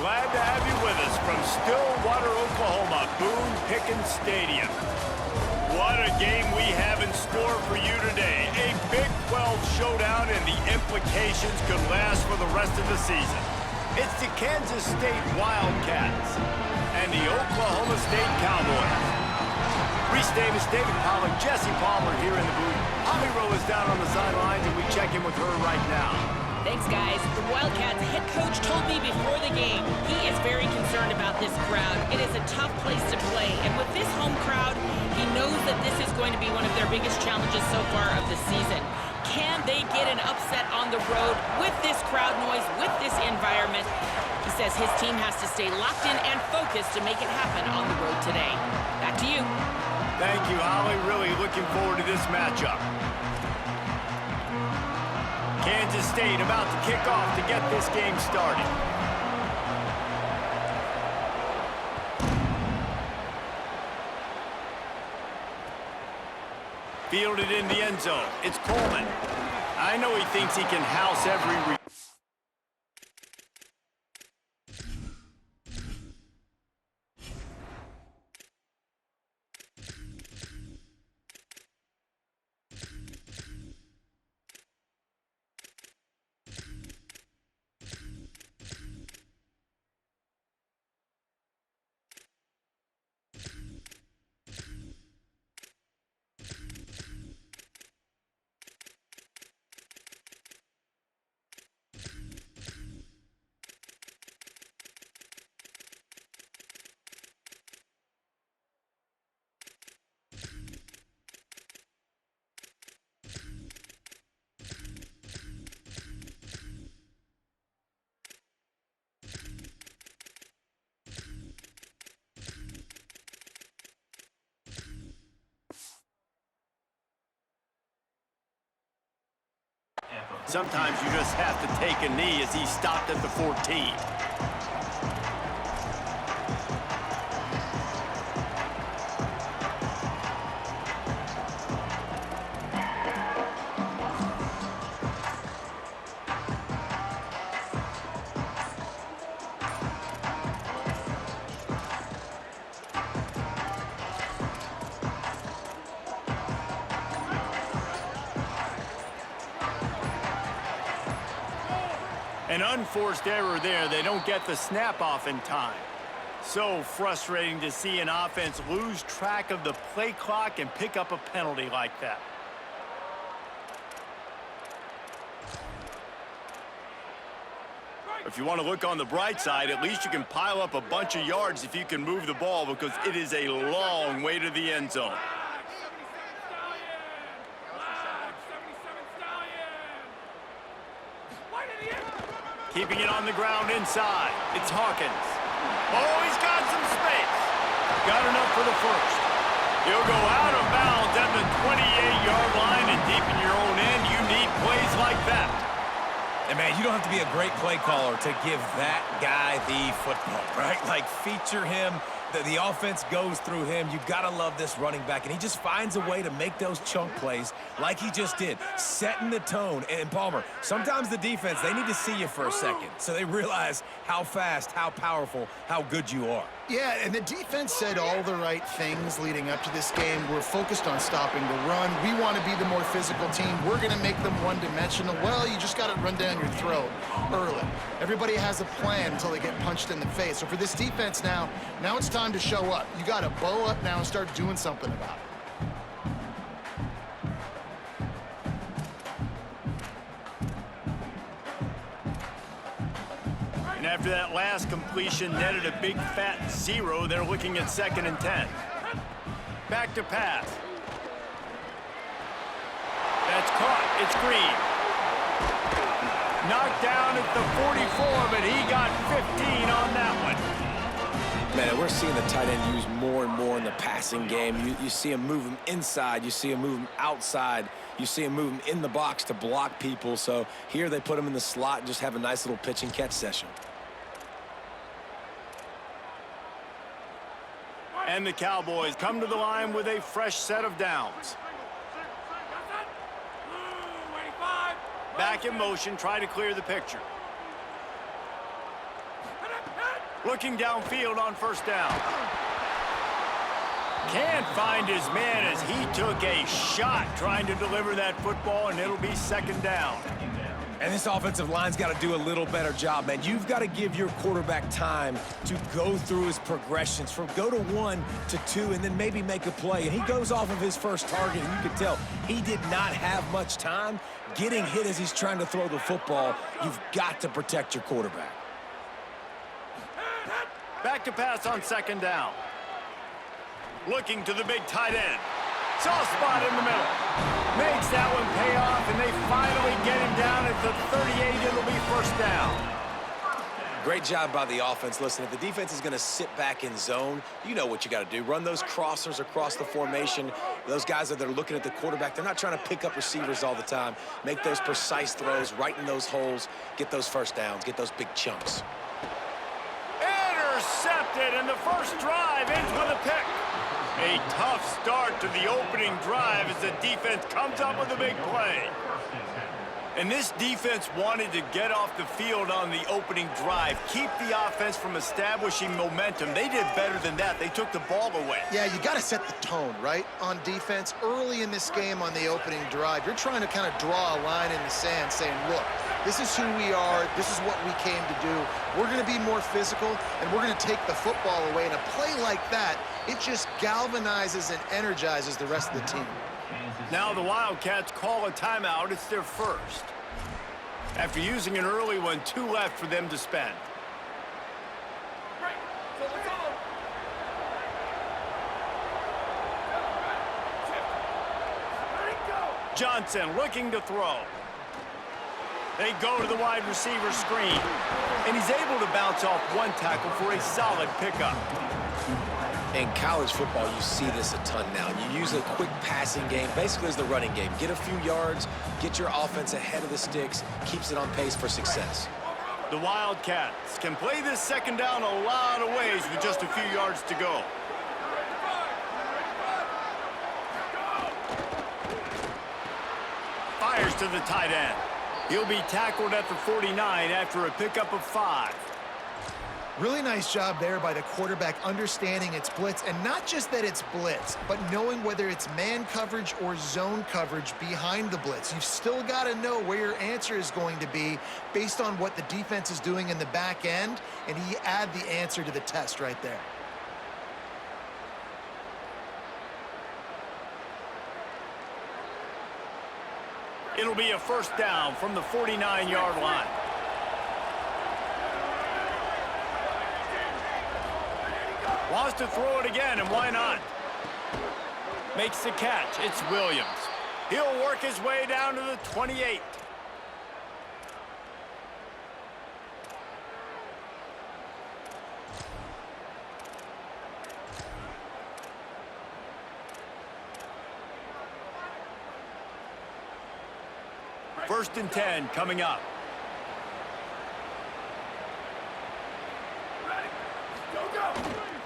Glad to have you with us from Stillwater, Oklahoma, Boone Pickens Stadium. What a game we have in store for you today. A Big 12 showdown, and the implications could last for the rest of the season. It's the Kansas State Wildcats and the Oklahoma State Cowboys. Reese Davis, David Pollack, Jesse Palmer here in the booth. Holly Rowe is down on the sidelines, and we check in with her right now. Thanks, guys. The Wildcats head coach told me before the game he is very concerned about this crowd. It is a tough place to play, and with this home crowd, he knows that this is going to be one of their biggest challenges so far of the season. Can they get an upset on the road with this crowd noise, with this environment? He says his team has to stay locked in and focused to make it happen on the road today. Back to you. Thank you, Holly. Really looking forward to this matchup. Kansas State about to kick off to get this game started. Fielded in the end zone. It's Coleman. I know he thinks he can house every... Sometimes you just have to take a knee as he stopped at the 14. An unforced error there. They don't get the snap off in time. So frustrating to see an offense lose track of the play clock and pick up a penalty like that. If you want to look on the bright side, at least you can pile up a bunch of yards if you can move the ball, because it is a long way to the end zone. Keeping it on the ground inside. It's Hawkins. Oh, he's got some space. Got enough for the first. He'll go out of bounds at the 28-yard line, and deep in your own end, you need plays like that. And, man, you don't have to be a great play caller to give that guy the football, right? Like, feature him. The offense goes through him. You got to love this running back, and he just finds a way to make those chunk plays like he just did, setting the tone. And Palmer, sometimes the defense, they need to see you for a second so they realize how fast, how powerful, how good you are. Yeah, and the defense said all the right things leading up to this game. We're focused on stopping the run. We want to be the more physical team. We're going to make them one-dimensional. Well, you just got to run down your throat early. Everybody has a plan until they get punched in the face. So for this defense now it's time to show up. You got to bow up now and start doing something about it. And after that last completion netted a big fat 0, they're looking at 2nd and 10. Back to pass. That's caught. It's Green. Knocked down at the 44, but he got 15 on that one. Man, we're seeing the tight end used more and more in the passing game. You see him move him inside. You see him move him outside. You see him move him in the box to block people. So here they put him in the slot and just have a nice little pitch and catch session. And the Cowboys come to the line with a fresh set of downs. Back in motion, try to clear the picture. Looking downfield on first down. Can't find his man as he took a shot trying to deliver that football, and it'll be second down. And this offensive line's got to do a little better job, man. You've got to give your quarterback time to go through his progressions from go to 1 to 2 and then maybe make a play. And he goes off of his first target, and you can tell he did not have much time getting hit as he's trying to throw the football. You've got to protect your quarterback. Back to pass on second down. Looking to the big tight end. Soft spot in the middle. Makes that one pay off, and they finally get him down at the 38. It'll be first down. Great job by the offense. Listen, if the defense is going to sit back in zone, you know what you got to do. Run those crossers across the formation. Those guys that are looking at the quarterback, they're not trying to pick up receivers all the time. Make those precise throws right in those holes. Get those first downs. Get those big chunks. Intercepted, and the first drive ends with a pick. A tough start to the opening drive as the defense comes up with a big play. And this defense wanted to get off the field on the opening drive, keep the offense from establishing momentum. They did better than that. They took the ball away. Yeah, you got to set the tone, right, on defense. Early in this game on the opening drive, you're trying to kind of draw a line in the sand saying, look, this is who we are. This is what we came to do. We're going to be more physical, and we're going to take the football away. And a play like that, it just galvanizes and energizes the rest of the team. Now the Wildcats call a timeout. It's their first. After using an early one, 2 left for them to spend. Johnson looking to throw. They go to the wide receiver screen, and he's able to bounce off one tackle for a solid pickup. In college football, you see this a ton now. You use a quick passing game, basically as the running game. Get a few yards, get your offense ahead of the sticks, keeps it on pace for success. The Wildcats can play this second down a lot of ways with just a few yards to go. Fires to the tight end. He'll be tackled at the 49 after a pickup of 5. Really nice job there by the quarterback understanding it's blitz, and not just that it's blitz, but knowing whether it's man coverage or zone coverage behind the blitz. You've still got to know where your answer is going to be based on what the defense is doing in the back end, and he add the answer to the test right there. It'll be a first down from the 49-yard line. Wants to throw it again, and why not? Makes the catch. It's Williams. He'll work his way down to the 28. First and 10 coming up.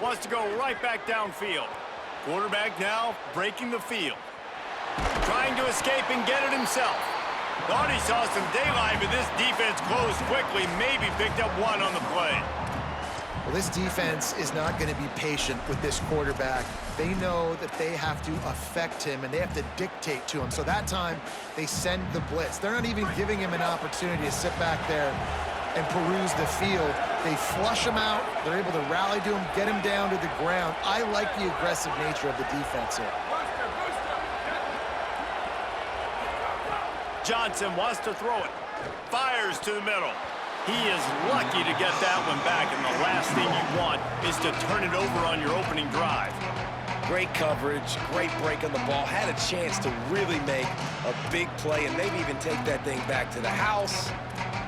Wants to go right back downfield. Quarterback now breaking the field. Trying to escape and get it himself. Thought he saw some daylight, but this defense closed quickly. Maybe picked up 1 on the play. Well, this defense is not going to be patient with this quarterback. They know that they have to affect him, and they have to dictate to him. So that time, they send the blitz. They're not even giving him an opportunity to sit back there and peruse the field. They flush him out. They're able to rally to him, get him down to the ground. I like the aggressive nature of the defense here. Johnson wants to throw it. Fires to the middle. He is lucky to get that one back, and the last thing you want is to turn it over on your opening drive. Great coverage, great break on the ball. Had a chance to really make a big play and maybe even take that thing back to the house.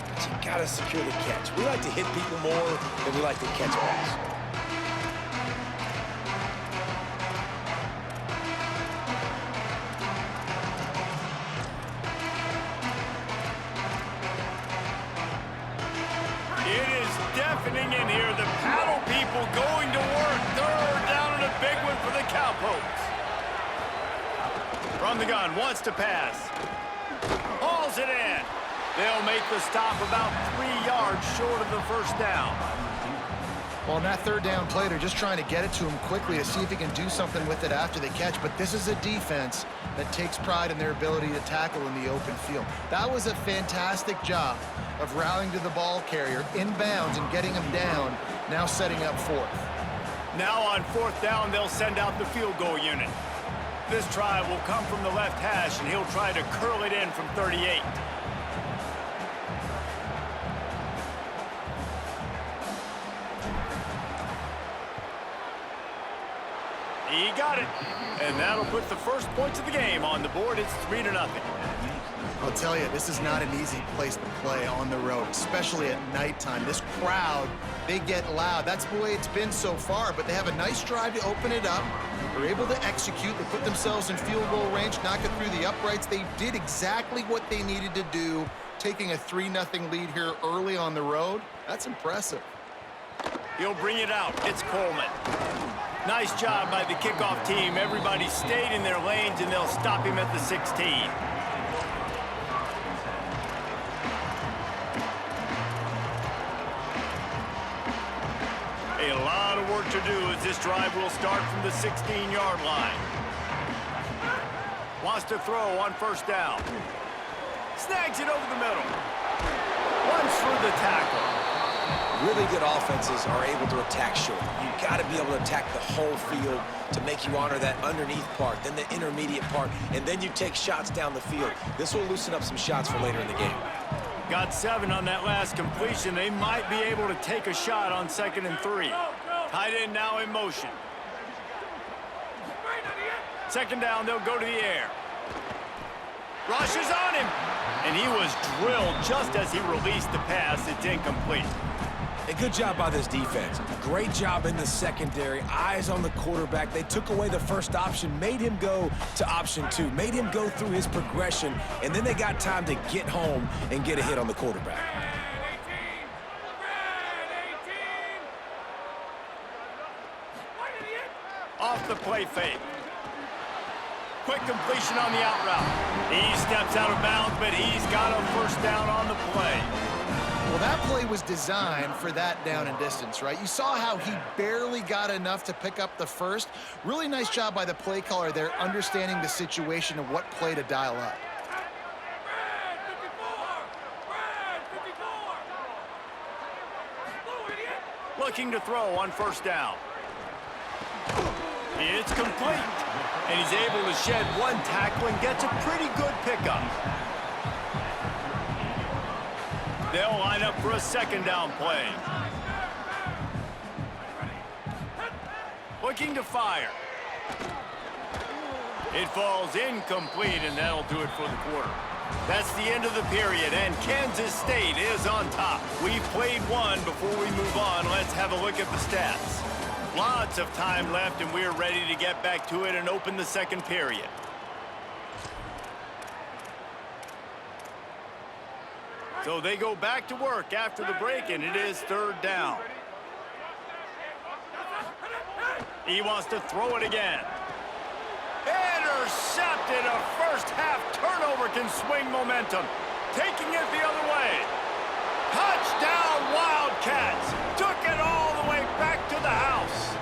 But you gotta secure the catch. We like to hit people more than we like to catch balls. In here, the paddle people going to work. Third down and a big one for the Cowpokes. From the gun, wants to pass. Hauls it in. They'll make the stop about 3 yards short of the first down. Well, on that third down play, they're just trying to get it to him quickly to see if he can do something with it after the catch. But this is a defense that takes pride in their ability to tackle in the open field. That was a fantastic job of rallying to the ball carrier inbounds and getting him down, now setting up fourth. Now on fourth down, they'll send out the field goal unit. This try will come from the left hash, and he'll try to curl it in from 38. He got it, and that'll put the first points of the game on the board. It's 3-0. I'll tell you, this is not an easy place to play on the road, especially at nighttime. This crowd, they get loud. That's the way it's been so far, but they have a nice drive to open it up. They're able to execute. They put themselves in field goal range, knock it through the uprights. They did exactly what they needed to do, taking a 3-0 lead here early on the road. That's impressive. He'll bring it out. It's Coleman. Nice job by the kickoff team. Everybody stayed in their lanes, and they'll stop him at the 16. A lot of work to do as this drive will start from the 16-yard line. Wants to throw on first down. Snags it over the middle. Runs through the tackle. Really good offenses are able to attack short. You've got to be able to attack the whole field to make you honor that underneath part, then the intermediate part, and then you take shots down the field. This will loosen up some shots for later in the game. Got 7 on that last completion. They might be able to take a shot on 2nd and 3. Tight end now in motion. 2nd down, they'll go to the air. Rushes on him, and he was drilled just as he released the pass. It's incomplete. A good job by this defense. Great job in the secondary. Eyes on the quarterback. They took away the first option, made him go to option 2, made him go through his progression, and then they got time to get home and get a hit on the quarterback. Off the play fake. Quick completion on the out route. He steps out of bounds, but he's got a first down on the play. Well, that play was designed for that down and distance, right? You saw how he barely got enough to pick up the first. Really nice job by the play caller there, understanding the situation and what play to dial up. Looking to throw on first down. It's complete. And he's able to shed one tackle and gets a pretty good pickup. They'll line up for a 2nd down play. Looking to fire. It falls incomplete, and that'll do it for the quarter. That's the end of the period, and Kansas State is on top. We've played one. Before we move on, let's have a look at the stats. Lots of time left, and we're ready to get back to it and open the 2nd period. So they go back to work after the break, and it is 3rd down. He wants to throw it again. Intercepted. A first-half turnover can swing momentum. Taking it the other way. Touchdown, Wildcats. Took it all the way back to the house.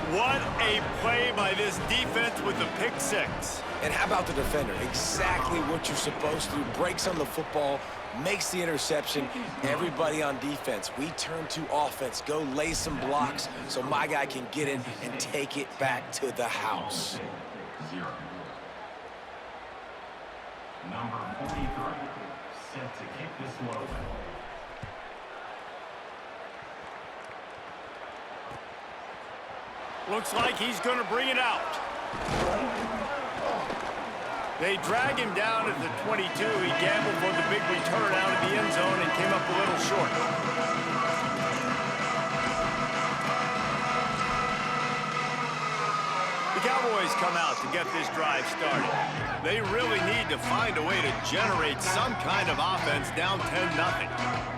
What a play by this defense with the pick 6. And how about the defender? Exactly what you're supposed to do. Breaks on the football, makes the interception. Everybody on defense, we turn to offense. Go lay some blocks so my guy can get in and take it back to the house. Number 43, set to kick this one away. Looks like he's going to bring it out. They drag him down at the 22. He gambled for the big return out of the end zone and came up a little short. The Cowboys come out to get this drive started. They really need to find a way to generate some kind of offense down 10-0.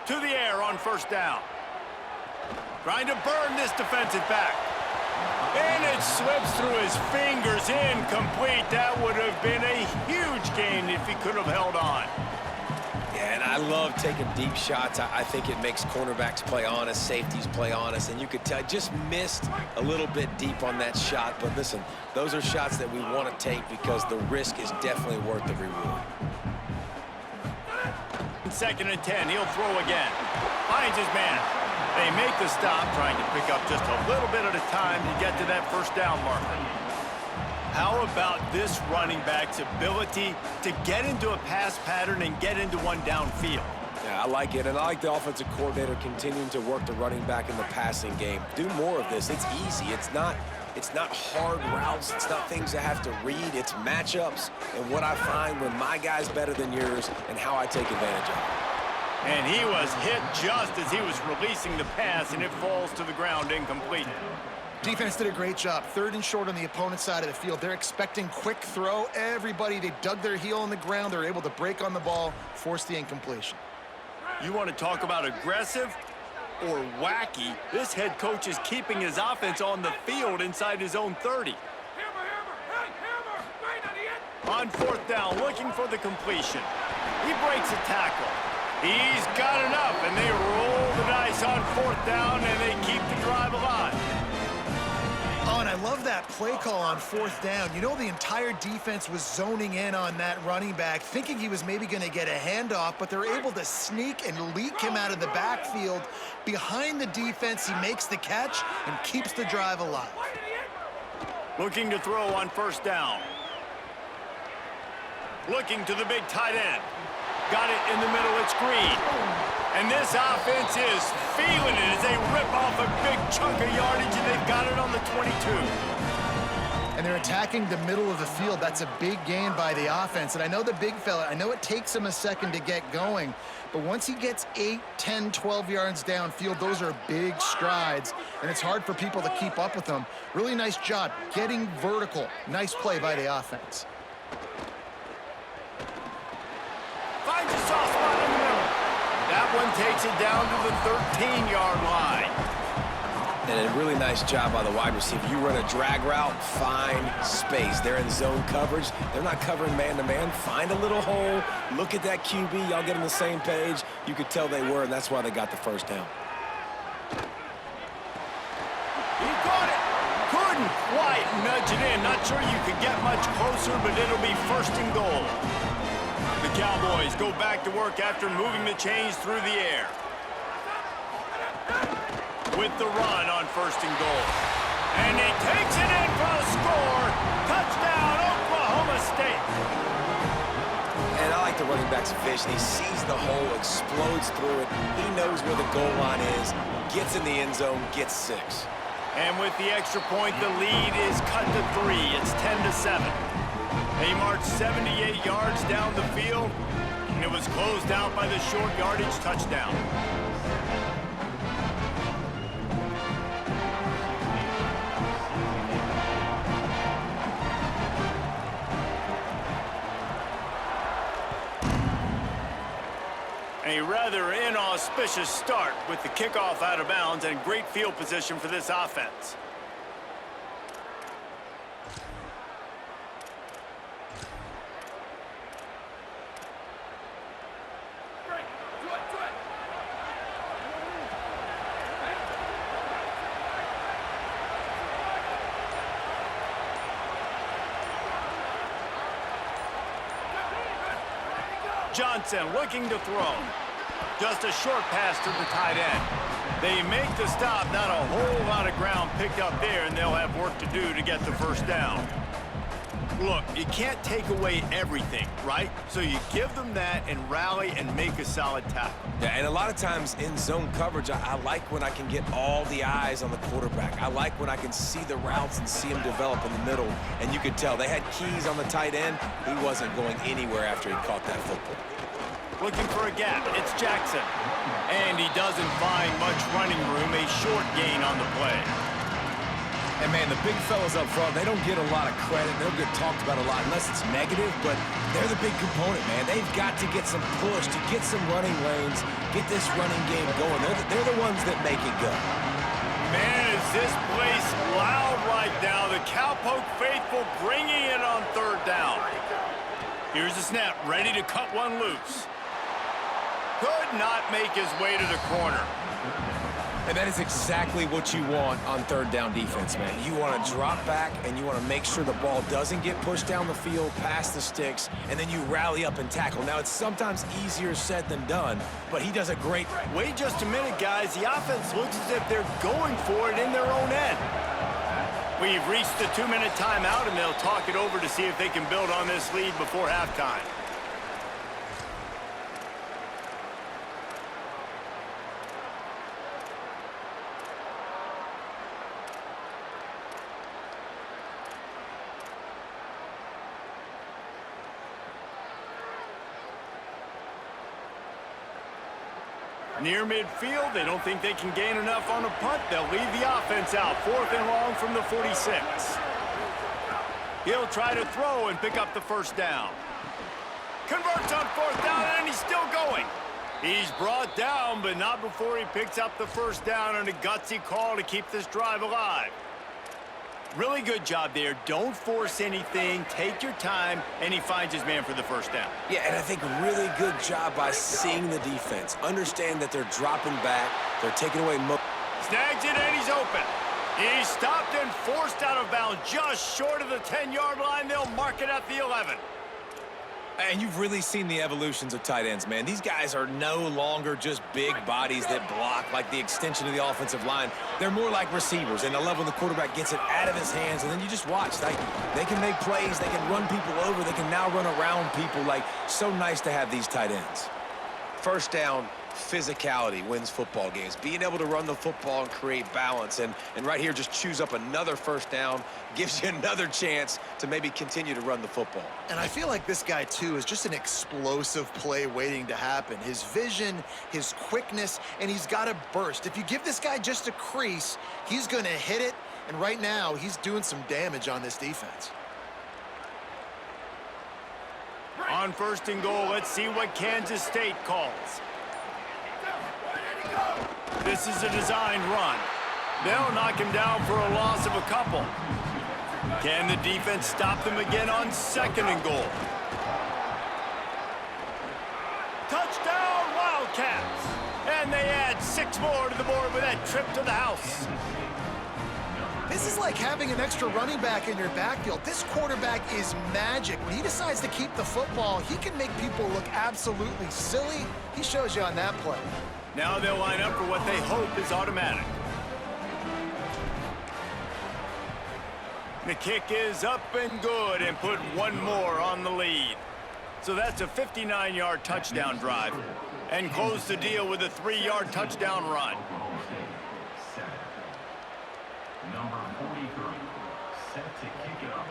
To the air on first down. Trying to burn this defensive back. And it slips through his fingers, incomplete. That would have been a huge gain if he could have held on. Yeah, and I love taking deep shots. I think it makes cornerbacks play honest, safeties play honest, and you could tell I just missed a little bit deep on that shot. But listen, those are shots that we want to take because the risk is definitely worth the reward. 2nd and 10, he'll throw again. Finds his man. They make the stop, trying to pick up just a little bit at a time to get to that first down marker. How about this running back's ability to get into a pass pattern and get into one downfield? Yeah, I like it, and I like the offensive coordinator continuing to work the running back in the passing game. Do more of this. It's easy. It's not hard routes. It's not things I have to read. It's matchups and what I find when my guy's better than yours and how I take advantage of it. And he was hit just as he was releasing the pass, and it falls to the ground incomplete. Defense did a great job. 3rd and short on the opponent's side of the field. They're expecting quick throw. Everybody, they dug their heel on the ground. They're able to break on the ball, force the incompletion. You want to talk about aggressive or wacky? This head coach is keeping his offense on the field inside his own 30. On 4th down, looking for the completion. He breaks a tackle. He's got enough, and they roll the dice on 4th down, and they keep the drive alive. Oh, and I love that play call on 4th down. You know, the entire defense was zoning in on that running back, thinking he was maybe going to get a handoff, but they're able to sneak and leak him out of the backfield. Behind the defense, he makes the catch and keeps the drive alive. Looking to throw on 1st down. Looking to the big tight end. Got it in the middle, it's Green. And this offense is feeling it as they rip off a big chunk of yardage, and they've got it on the 22. And they're attacking the middle of the field. That's a big gain by the offense. And I know the big fella, I know it takes him a second to get going, but once he gets 8, 10, 12 yards downfield, those are big strides, and it's hard for people to keep up with them. Really nice job getting vertical. Nice play by the offense. Finds a soft spot in the middle. That one takes it down to the 13-yard line. And a really nice job by the wide receiver. You run a drag route, find space. They're in zone coverage. They're not covering man-to-man. Find a little hole. Look at that QB. Y'all get on the same page. You could tell they were, and that's why they got the first down. He got it. Couldn't quite nudge it in. Not sure you could get much closer, but it'll be 1st and goal. The Cowboys go back to work after moving the chains through the air. With the run on 1st and goal. And he takes it in for a score. Touchdown, Oklahoma State. And I like the running back's vision. He sees the hole, explodes through it. He knows where the goal line is, gets in the end zone, gets 6. And with the extra point, the lead is cut to 3. It's 10-7. They marched 78 yards down the field, and it was closed out by the short yardage touchdown. A rather inauspicious start with the kickoff out of bounds and great field position for this offense. Johnson looking to throw. Just a short pass to the tight end. They make the stop, not a whole lot of ground picked up there, and they'll have work to do to get the first down. Look, you can't take away everything, right? So you give them that and rally and make a solid tackle. Yeah, and a lot of times in zone coverage, I like when I can get all the eyes on the quarterback. I like when I can see the routes and see him develop in the middle. And you could tell they had keys on the tight end. He wasn't going anywhere after he caught that football. Looking for a gap, it's Jackson. And he doesn't find much running room, a short gain on the play. And, man, the big fellas up front, they don't get a lot of credit. They don't get talked about a lot unless it's negative, but they're the big component, man. They've got to get some push, to get some running lanes, get this running game going. They're the ones that make it go. Man, is this place loud right now. The Cowpoke faithful bringing it on 3rd down. Here's the snap, ready to cut one loose. Could not make his way to the corner. And that is exactly what you want on third down defense, man. You want to drop back, and you want to make sure the ball doesn't get pushed down the field past the sticks, and then you rally up and tackle. Now, it's sometimes easier said than done, but he does a great... Wait just a minute, guys. The offense looks as if they're going for it in their own end. We've reached the 2-minute timeout, and they'll talk it over to see if they can build on this lead before halftime. Near midfield, they don't think they can gain enough on a punt. They'll leave the offense out. 4th and long from the 46. He'll try to throw and pick up the first down. Converts on 4th down, and he's still going. He's brought down, but not before he picks up the first down on a gutsy call to keep this drive alive. Really good job there. Don't force anything. Take your time, and he finds his man for the first down. Yeah, and I think really good job by seeing the defense. Understand that they're dropping back. They're taking away... Snags it, and he's open. He's stopped and forced out of bounds just short of the 10-yard line. They'll mark it at the 11. And you've really seen the evolutions of tight ends, man. These guys are no longer just big bodies that block like the extension of the offensive line. They're more like receivers, and the level the quarterback gets it out of his hands, and then you just watch. Like, they can make plays, they can run people over, they can now run around people. Like, so nice to have these tight ends. First down, physicality wins football games. Being able to run the football and create balance, and right here, just choose up another first down, gives you another chance to maybe continue to run the football. And I feel like this guy, too, is just an explosive play waiting to happen. His vision, his quickness, and he's got a burst. If you give this guy just a crease, he's going to hit it, and right now, he's doing some damage on this defense. On 1st and goal, let's see what Kansas State calls. This is a designed run. They'll knock him down for a loss of a couple. Can the defense stop them again on 2nd and goal? Touchdown, Wildcats! And they add 6 more to the board with that trip to the house. This is like having an extra running back in your backfield. This quarterback is magic. When he decides to keep the football, he can make people look absolutely silly. He shows you on that play. Now they'll line up for what they hope is automatic. The kick is up and good, and put 1 more on the lead. So that's a 59-yard touchdown drive, and close the deal with a 3-yard touchdown run. Number 43, set to kick it off.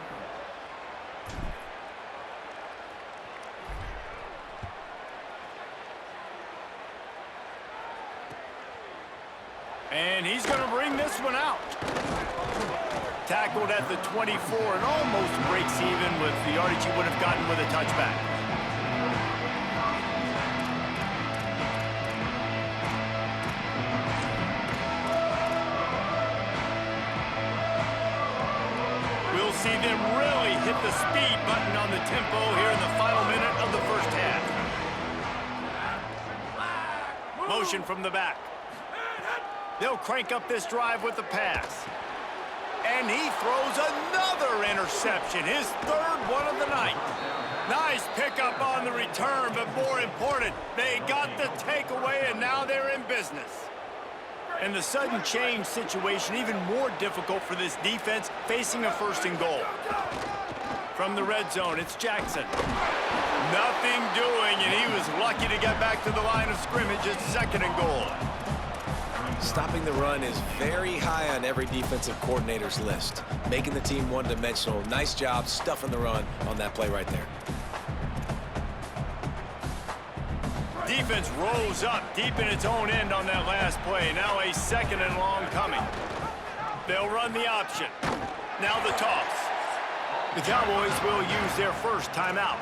And he's going to bring this one out. Tackled at the 24 and almost breaks even with the yardage he would have gotten with a touchback. We'll see them really hit the speed button on the tempo here in the final minute of the first half. Motion from the back. They'll crank up this drive with the pass. And he throws another interception, his 3rd one of the night. Nice pickup on the return, but more important, they got the takeaway, and now they're in business. And the sudden change situation even more difficult for this defense facing a 1st and goal. From the red zone, it's Jackson. Nothing doing, and he was lucky to get back to the line of scrimmage at 2nd and goal. Stopping the run is very high on every defensive coordinator's list. Making the team one-dimensional. Nice job stuffing the run on that play right there. Defense rolls up deep in its own end on that last play. Now a 2nd and long coming. They'll run the option. Now the toss. The Cowboys will use their first timeout.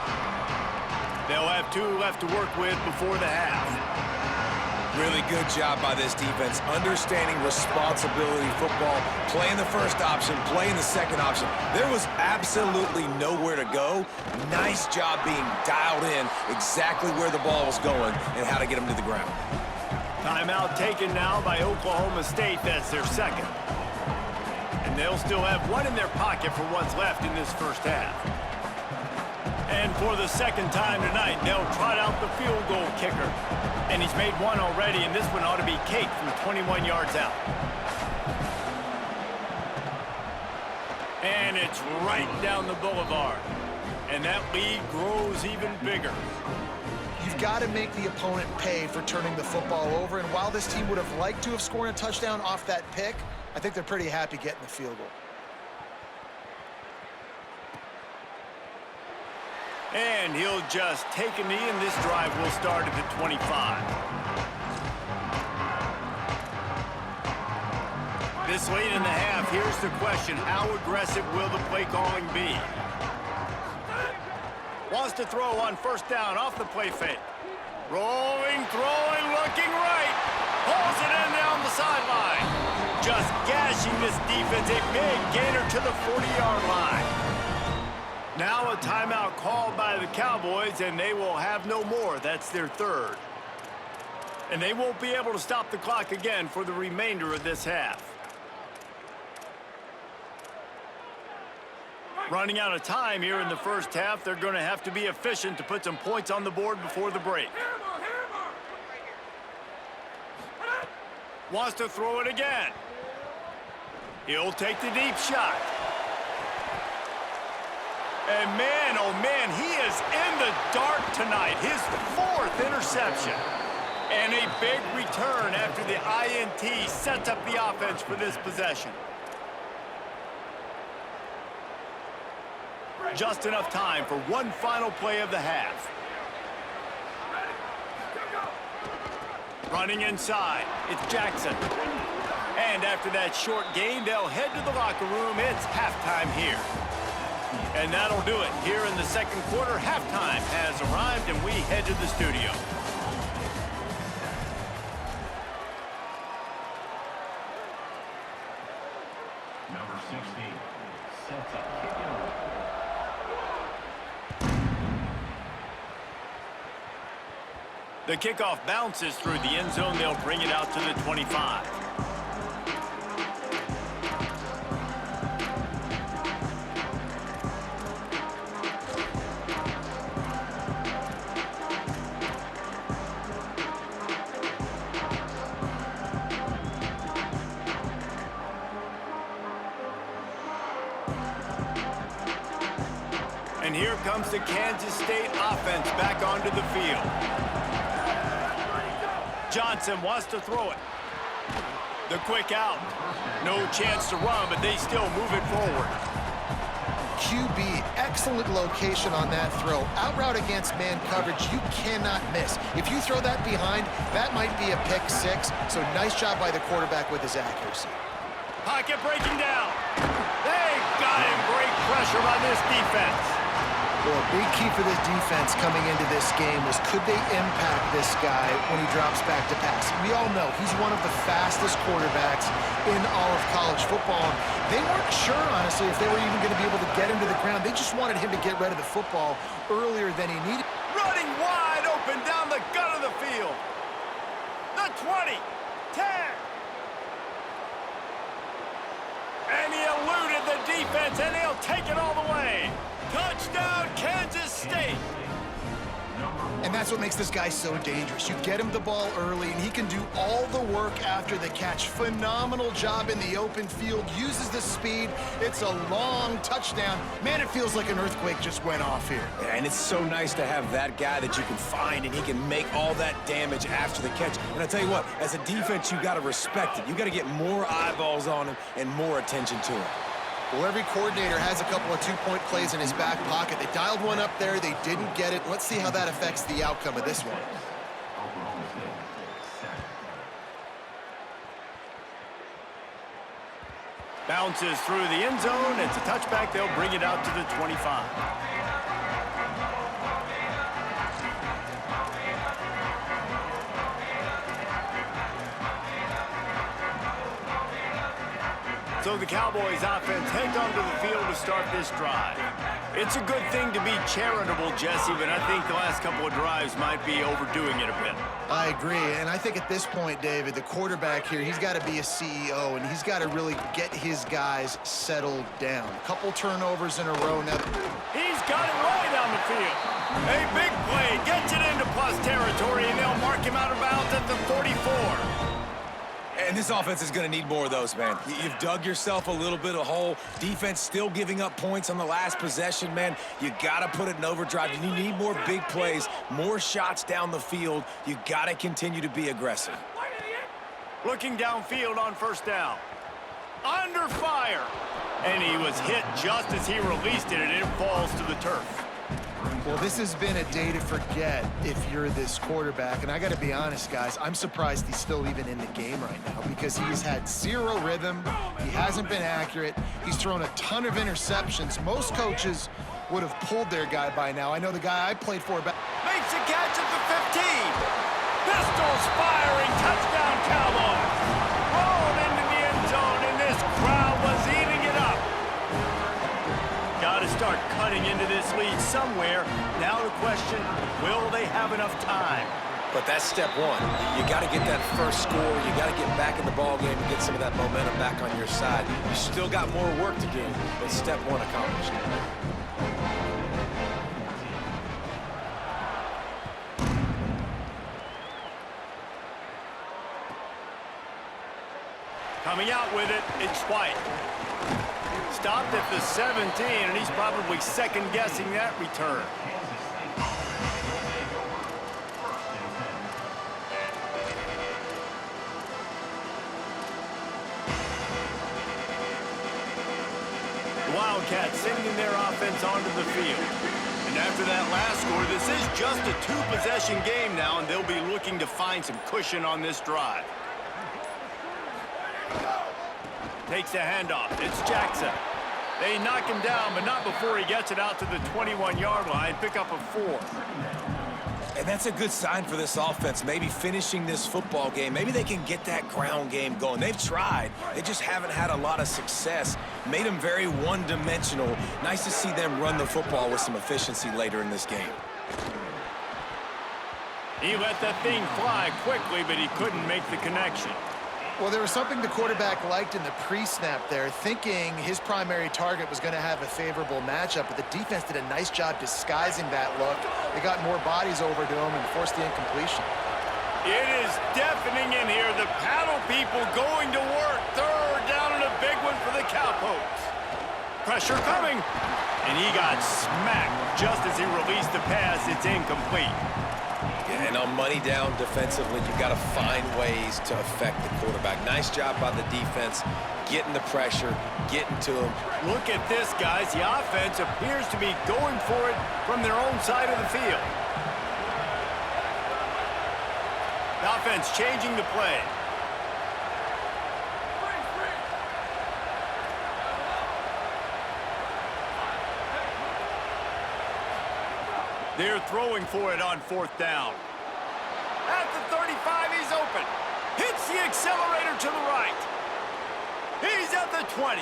They'll have 2 left to work with before the half. Really good job by this defense, understanding responsibility football, playing the first option, playing the second option. There was absolutely nowhere to go. Nice job being dialed in exactly where the ball was going and how to get him to the ground. Timeout taken now by Oklahoma State. That's their second. And they'll still have one in their pocket for what's left in this first half. And for the second time tonight, they'll trot out the field goal kicker. And he's made one already, and this one ought to be cake from 21 yards out. And it's right down the boulevard. And that lead grows even bigger. You've got to make the opponent pay for turning the football over. And while this team would have liked to have scored a touchdown off that pick, I think they're pretty happy getting the field goal. And he'll just take a knee, and this drive will start at the 25. This late in the half, here's the question. How aggressive will the play calling be? Wants to throw on first down off the play fake. Rolling, throwing, looking right. Pulls it in down the sideline. Just gashing this defense, a big gainer to the 40-yard line. Now a timeout called by the Cowboys, and they will have no more. That's their third. And they won't be able to stop the clock again for the remainder of this half. Running out of time here in the first half, they're going to have to be efficient to put some points on the board before the break. Wants to throw it again. He'll take the deep shot. And man, oh man, he is in the dark tonight. His fourth interception. And a big return after the INT sets up the offense for this possession. Just enough time for one final play of the half. Running inside, it's Jackson. And after that short gain, they'll head to the locker room. It's halftime here. And that'll do it. Here in the second quarter, halftime has arrived, and we head to the studio. Number 60 sets a kick and roll. The kickoff bounces through the end zone. They'll bring it out to the 25. And here comes the Kansas State offense back onto the field. Johnson wants to throw it. The quick out. No chance to run, but they still move it forward. QB, excellent location on that throw. Out route against man coverage, you cannot miss. If you throw that behind, that might be a pick six. So nice job by the quarterback with his accuracy. Pocket breaking down. They got him. Great pressure by this defense. Well, a big key for this defense coming into this game was could they impact this guy when he drops back to pass? We all know he's one of the fastest quarterbacks in all of college football. They weren't sure, honestly, if they were even going to be able to get him to the ground. They just wanted him to get rid of the football earlier than he needed. Running wide open down the gut of the field. The 20, 10. And he eluded the defense, and he'll take it all the way. Touchdown, Kansas State. And that's what makes this guy so dangerous. You get him the ball early, and he can do all the work after the catch. Phenomenal job in the open field. Uses the speed. It's a long touchdown. Man, it feels like an earthquake just went off here. Yeah, and it's so nice to have that guy that you can find, and he can make all that damage after the catch. And I tell you what, as a defense, you got to respect it. You got to get more eyeballs on him and more attention to him. Well, every coordinator has a couple of two-point plays in his back pocket. They dialed one up there. They didn't get it. Let's see how that affects the outcome of this one. Bounces through the end zone. It's a touchback. They'll bring it out to the 25. So the Cowboys offense heads onto the field to start this drive. It's a good thing to be charitable, Jesse, but I think the last couple of drives might be overdoing it a bit. I agree, and I think at this point, David, the quarterback here, he's got to be a CEO, and he's got to really get his guys settled down. A couple turnovers in a row now. He's got it right on the field. A big play, gets it into plus territory, and they'll mark him out of bounds at the 44. And this offense is going to need more of those, man. You've dug yourself a little bit of hole. Defense still giving up points on the last possession, man. You got to put it in overdrive. You need more big plays, more shots down the field. You got to continue to be aggressive. Looking downfield on first down. Under fire. And he was hit just as he released it, and it falls to the turf. Well, this has been a day to forget if you're this quarterback. And I got to be honest, guys, I'm surprised he's still even in the game right now because he's had zero rhythm. He hasn't been accurate. He's thrown a ton of interceptions. Most coaches would have pulled their guy by now. I know the guy I played for. Makes a catch at the 15. Pistols firing. Touchdown, Cowboys. Rolled into the end zone, and this crowd was eating it up. Got to start cutting into this lead somewhere. Now the question, will they have enough time? But that's step one. You got to get that first score. You got to get back in the ball game and get some of that momentum back on your side. You still got more work to do, but step one accomplished. Coming out with it, it's White. Stopped at the 17, and he's probably second-guessing that return. The Wildcats sending their offense onto the field. And after that last score, this is just a two-possession game now, and they'll be looking to find some cushion on this drive. Takes a handoff. It's Jackson. They knock him down, but not before he gets it out to the 21-yard line. Pick up a 4. And that's a good sign for this offense, maybe finishing this football game. Maybe they can get that ground game going. They've tried. They just haven't had a lot of success. Made them very one-dimensional. Nice to see them run the football with some efficiency later in this game. He let that thing fly quickly, but he couldn't make the connection. Well, there was something the quarterback liked in the pre-snap there, thinking his primary target was going to have a favorable matchup, but the defense did a nice job disguising that look. They got more bodies over to him and forced the incompletion. It is deafening in here. The paddle people going to work. Third down and a big one for the Cowpokes. Pressure coming. And he got smacked just as he released the pass. It's incomplete. And on money down defensively, you've got to find ways to affect the quarterback. Nice job by the defense, getting the pressure, getting to him. Look at this, guys. The offense appears to be going for it from their own side of the field. The offense changing the play. They're throwing for it on fourth down. At the 35, he's open. Hits the accelerator to the right. He's at the 20.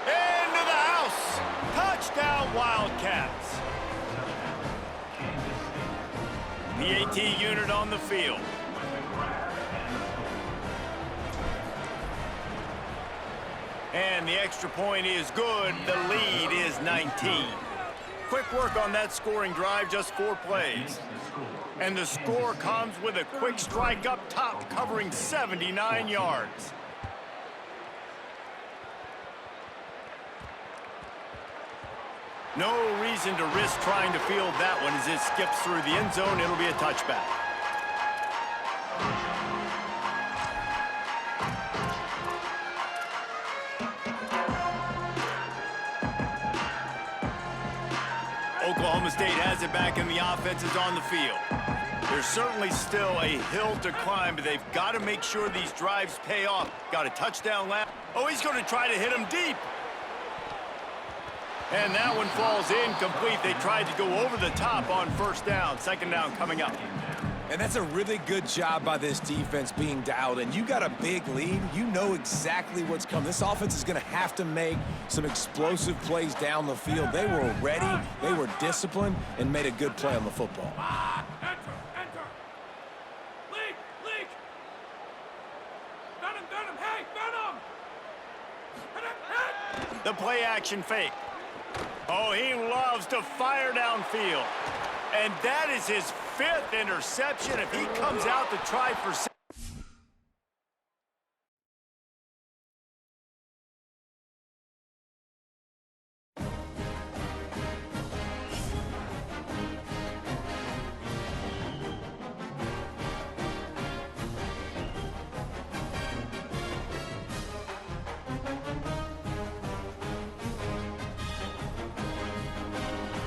Into the house. Touchdown, Wildcats. The AT unit on the field. And the extra point is good. The lead is 19. Quick work on that scoring drive, just 4 plays. And the score comes with a quick strike up top, covering 79 yards. No reason to risk trying to field that one as it skips through the end zone. It'll be a touchback. Oklahoma State has it back and the offense is on the field. There's certainly still a hill to climb, but they've got to make sure these drives pay off. Got a touchdown lap. Oh, he's going to try to hit him deep. And that one falls incomplete. They tried to go over the top on first down. Second down coming up. And that's a really good job by this defense being dialed in. You got a big lead. You know exactly what's coming. This offense is going to have to make some explosive plays down the field. They were ready, they were disciplined, and made a good play on the football. Enter. Leak. Got him. Hey, got him. The play action fake. Oh, he loves to fire downfield. And that is his 5th interception. If he comes out to try for